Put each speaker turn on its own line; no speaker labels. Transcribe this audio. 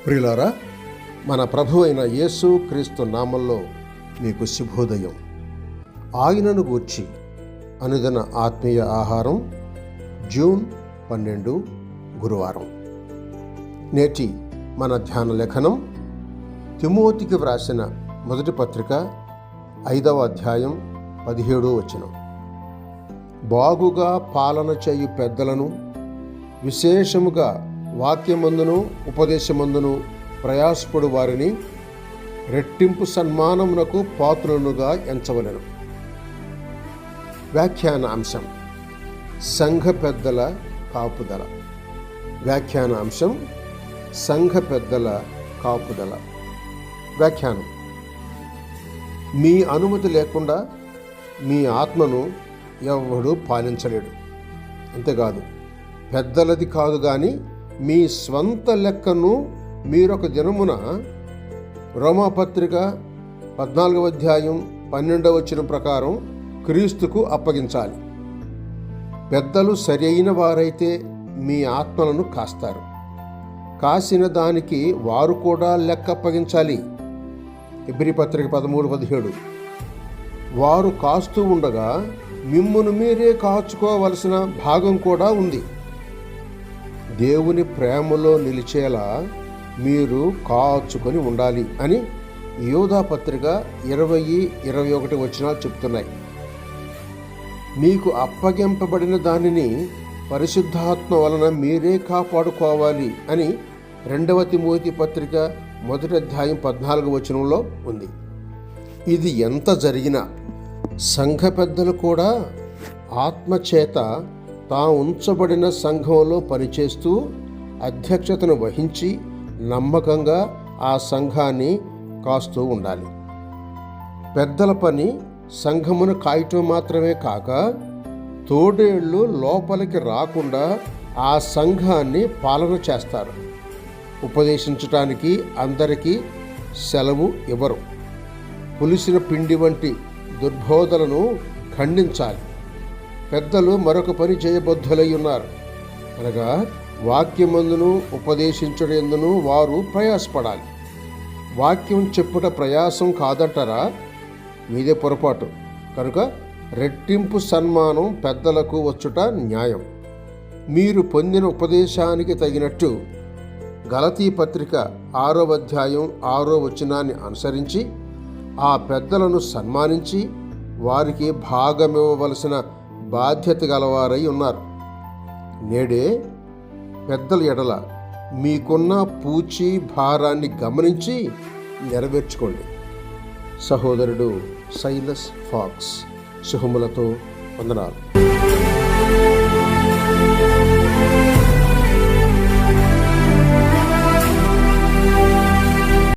ప్రియులారా, మన ప్రభు అయిన యేసు క్రీస్తు నామంలో మీకు శుభోదయం. ఆయనను గూర్చి అనుదిన ఆత్మీయ ఆహారం, జూన్ 12 గురువారం. నేటి మన ధ్యాన లేఖనం తిమోతికి వ్రాసిన మొదటి పత్రిక 5వ అధ్యాయం 17వ వచనం. బాగుగా పాలన చేయు పెద్దలను, విశేషముగా వాక్యమందును ఉపదేశమందును ప్రయాసపడు వారిని రెట్టింపు సన్మానమునకు పాత్రులనుగా ఎంచవలెను. వ్యాఖ్యాన అంశం: సంఘ పెద్దల కాపుదల. వ్యాఖ్యాన అంశం: సంఘ పెద్దల కాపుదల. వ్యాఖ్యానం: మీ అనుమతి లేకుండా మీ ఆత్మను ఎవడు పాలించలేడు. అంతేకాదు, పెద్దలది కాదు కానీ మీ స్వంత లెక్కను మీరొక దినమున రోమాపత్రిక 14వ అధ్యాయం 12వ వచనం ప్రకారం క్రీస్తుకు అప్పగించాలి. పెద్దలు సరి అయిన వారైతే మీ ఆత్మలను కాస్తారు. కాసిన దానికి వారు కూడా లెక్క అప్పగించాలి. హెబ్రీ పత్రిక 13:17. వారు కాస్తూ ఉండగా మిమ్మును మీరే కాచుకోవలసిన భాగం కూడా ఉంది. దేవుని ప్రేమలో నిలిచేలా మీరు కాచుకొని ఉండాలి అని యోధా పత్రిక 20-21 వచనాలు చెప్తున్నాయి. మీకు అప్పగింపబడిన దానిని పరిశుద్ధాత్మ వలన మీరే కాపాడుకోవాలి అని 2వ తిమోతి పత్రిక 1వ అధ్యాయం 14వ వచనంలో ఉంది. ఇది ఎంత జరిగినా సంఘ పెద్దలు కూడా ఆత్మచేత ఉంచబడిన సంఘంలో పనిచేస్తూ అధ్యక్షతను వహించి నమ్మకంగా ఆ సంఘాన్ని కాస్తూ ఉండాలి. పెద్దల పని సంఘమును కాయటం మాత్రమే కాక తోడేళ్లు లోపలికి రాకుండా ఆ సంఘాన్ని పాలన చేస్తారు. ఉపదేశించటానికి అందరికీ సెలవు ఇవ్వరు. పులిసిన పిండి వంటి దుర్బోధలను ఖండించాలి. పెద్దలు మరొక పని చేయబద్ధులై ఉన్నారు, అనగా వాక్యమందును ఉపదేశించుటయందును వారు ప్రయాసపడాలి. వాక్యం చెప్పుట ప్రయాసం కాదంటారా? మీదే పొరపాటు. కనుక రెట్టింపు సన్మానం పెద్దలకు వచ్చుట న్యాయం. మీరు పొందిన ఉపదేశానికి తగినట్టు గలతీ పత్రిక 6వ అధ్యాయం 6వ వచనాన్ని అనుసరించి ఆ పెద్దలను సన్మానించి వారికి భాగమివ్వవలసిన బాధ్యత గలవారై ఉన్నారు. నేడే పెద్దల ఎడల మీకున్న పూచి భారాన్ని గమనించి నెరవేర్చుకోండి. సహోదరుడు సైలస్ ఫాక్స్. శుభములతో వందనాలు.